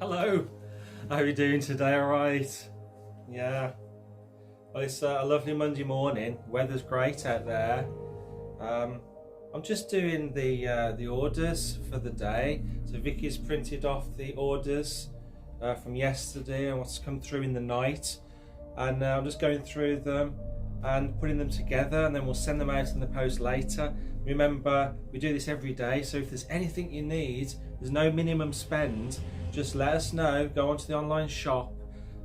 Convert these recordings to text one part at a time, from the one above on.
Hello, how are you doing today? All right? Yeah. Well, it's a lovely Monday morning. Weather's great out there. I'm just doing the orders for the day. So Vicky's printed off the orders from yesterday and what's come through in the night, and I'm just going through them and putting them together, and then we'll send them out in the post later. Remember, we do this every day, so if there's anything you need, there's no minimum spend. Just let us know, go onto the online shop,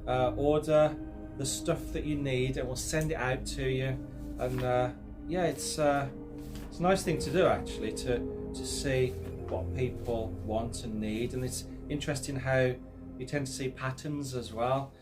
order the stuff that you need, and we'll send it out to you. And yeah, it's a nice thing to do, actually, to see what people want and need. And it's interesting how you tend to see patterns as well.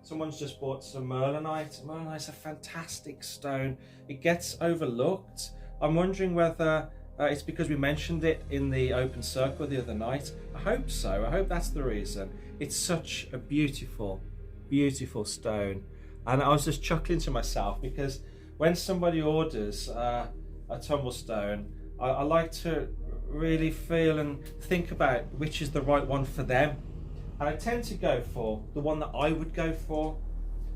Someone's just bought some merlinite. Merlinite's a fantastic stone. It gets overlooked. I'm wondering whether it's because we mentioned it in the open circle the other night. I hope so. I hope that's the reason. It's such a beautiful, beautiful stone. And I was just chuckling to myself because when somebody orders a tumblestone, I like to really feel and think about which is the right one for them. And I tend to go for the one that I would go for.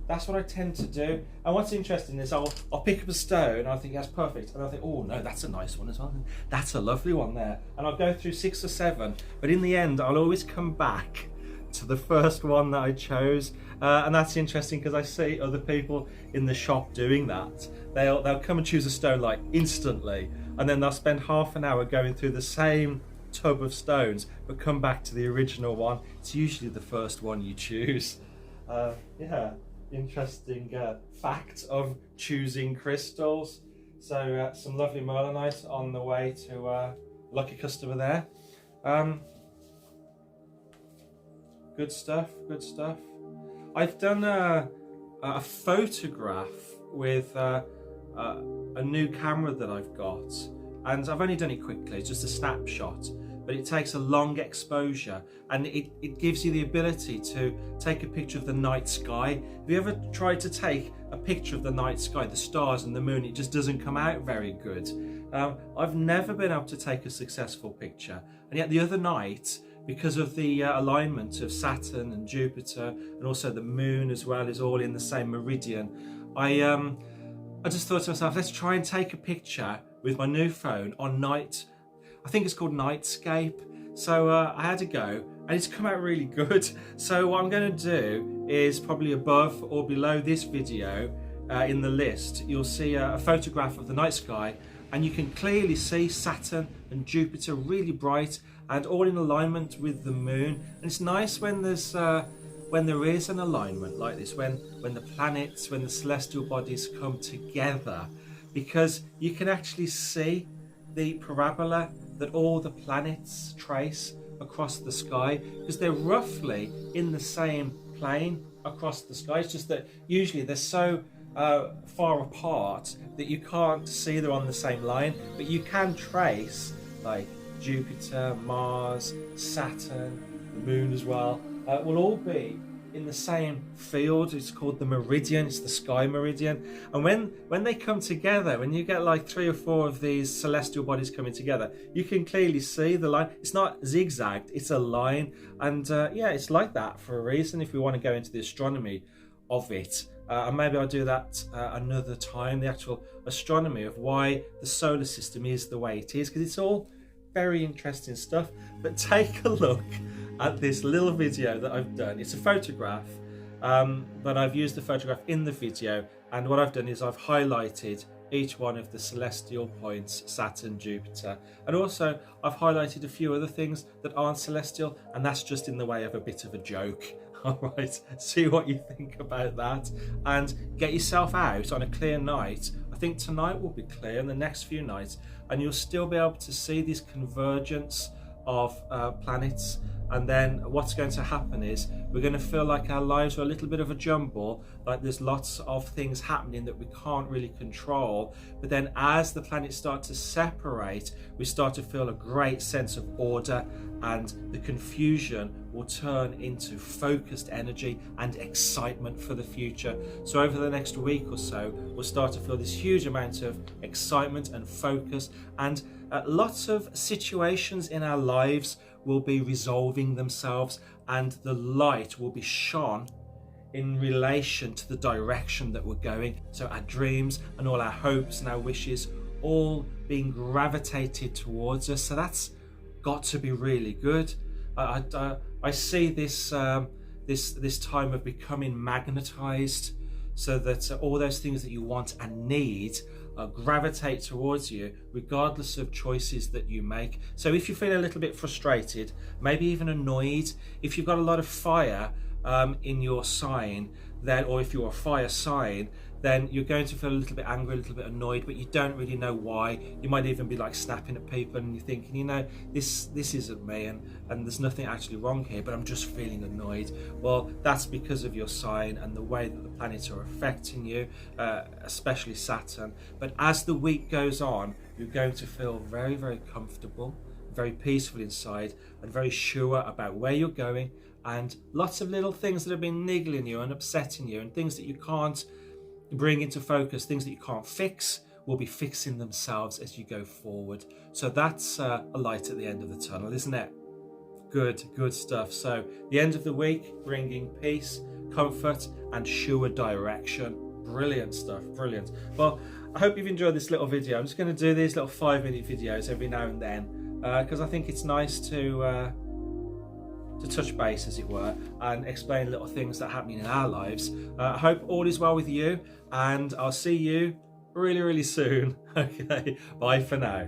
That's what I tend to do. And what's interesting is I'll pick up a stone and I think that's perfect. And I think, oh no, that's a nice one as well. That's a lovely one there. And I'll go through 6 or 7. But in the end, I'll always come back to the first one that I chose. And that's interesting because I see other people in the shop doing that. They'll come and choose a stone like instantly. And then they'll spend half an hour going through the same tub of stones, but come back to the original one. It's usually the first one you choose. Yeah, interesting fact of choosing crystals. So some lovely merlinite on the way to lucky customer there. Good stuff, good stuff. I've done a photograph with a new camera that I've got, and I've only done it quickly, it's just a snapshot, but it takes a long exposure and it gives you the ability to take a picture of the night sky. Have you ever tried to take a picture of the night sky, the stars and the moon? It just doesn't come out very good. I've never been able to take a successful picture, and yet the other night, because of the alignment of Saturn and Jupiter, and also the moon as well is all in the same meridian, I just thought to myself, let's try and take a picture with my new phone on night. I think it's called Nightscape. So I had to go, and it's come out really good. So what I'm going to do is probably above or below this video in the list, you'll see a photograph of the night sky, and you can clearly see Saturn and Jupiter really bright and all in alignment with the moon. And it's nice when there is an alignment like this, when the planets, when the celestial bodies come together, because you can actually see the parabola that all the planets trace across the sky, because they're roughly in the same plane across the sky. It's just that usually they're so far apart that you can't see they're on the same line, but you can trace like Jupiter, Mars, Saturn, the moon as well, will all be in the same field. It's called the meridian, it's the sky meridian. And when they come together, when you get like 3 or 4 of these celestial bodies coming together, you can clearly see the line. It's not zigzagged, it's a line. And yeah, it's like that for a reason, if we want to go into the astronomy of it. And maybe I'll do that another time, the actual astronomy of why the solar system is the way it is, because it's all very interesting stuff. But take a look at this little video that I've done. It's a photograph, but I've used the photograph in the video, and what I've done is I've highlighted each one of the celestial points, Saturn, Jupiter, and also I've highlighted a few other things that aren't celestial, and that's just in the way of a bit of a joke. All right, see what you think about that, and get yourself out on a clear night. I think tonight will be clear, and the next few nights, and you'll still be able to see this convergence of planets. And then what's going to happen is we're going to feel like our lives are a little bit of a jumble, like there's lots of things happening that we can't really control. But then as the planets start to separate, we start to feel a great sense of order, and the confusion will turn into focused energy and excitement for the future. So over the next week or so, we'll start to feel this huge amount of excitement and focus, and lots of situations in our lives will be resolving themselves, and the light will be shone in relation to the direction that we're going. So our dreams and all our hopes and our wishes all being gravitated towards us. So that's got to be really good. I see this this time of becoming magnetized, so that all those things that you want and need gravitate towards you, regardless of choices that you make. So if you feel a little bit frustrated, maybe even annoyed, if you've got a lot of fire in your sign, then, or if you're a fire sign, then you're going to feel a little bit angry, a little bit annoyed, but you don't really know why. You might even be like snapping at people, and you're thinking, you know, this isn't me, and there's nothing actually wrong here, but I'm just feeling annoyed. Well, that's because of your sign and the way that the planets are affecting you, especially Saturn. But as the week goes on, you're going to feel very, very comfortable, very peaceful inside, and very sure about where you're going, and lots of little things that have been niggling you and upsetting you, and things that you can't bring into focus, things that you can't fix, will be fixing themselves as you go forward. So that's a light at the end of the tunnel, isn't it? Good stuff. So the end of the week, bringing peace, comfort, and sure direction. Brilliant stuff, brilliant. Well, I hope you've enjoyed this little video. I'm just going to do these little 5-minute videos every now and then, because I think it's nice to touch base, as it were, and explain little things that are happening in our lives. I hope all is well with you, and I'll see you really, really soon. Okay, bye for now.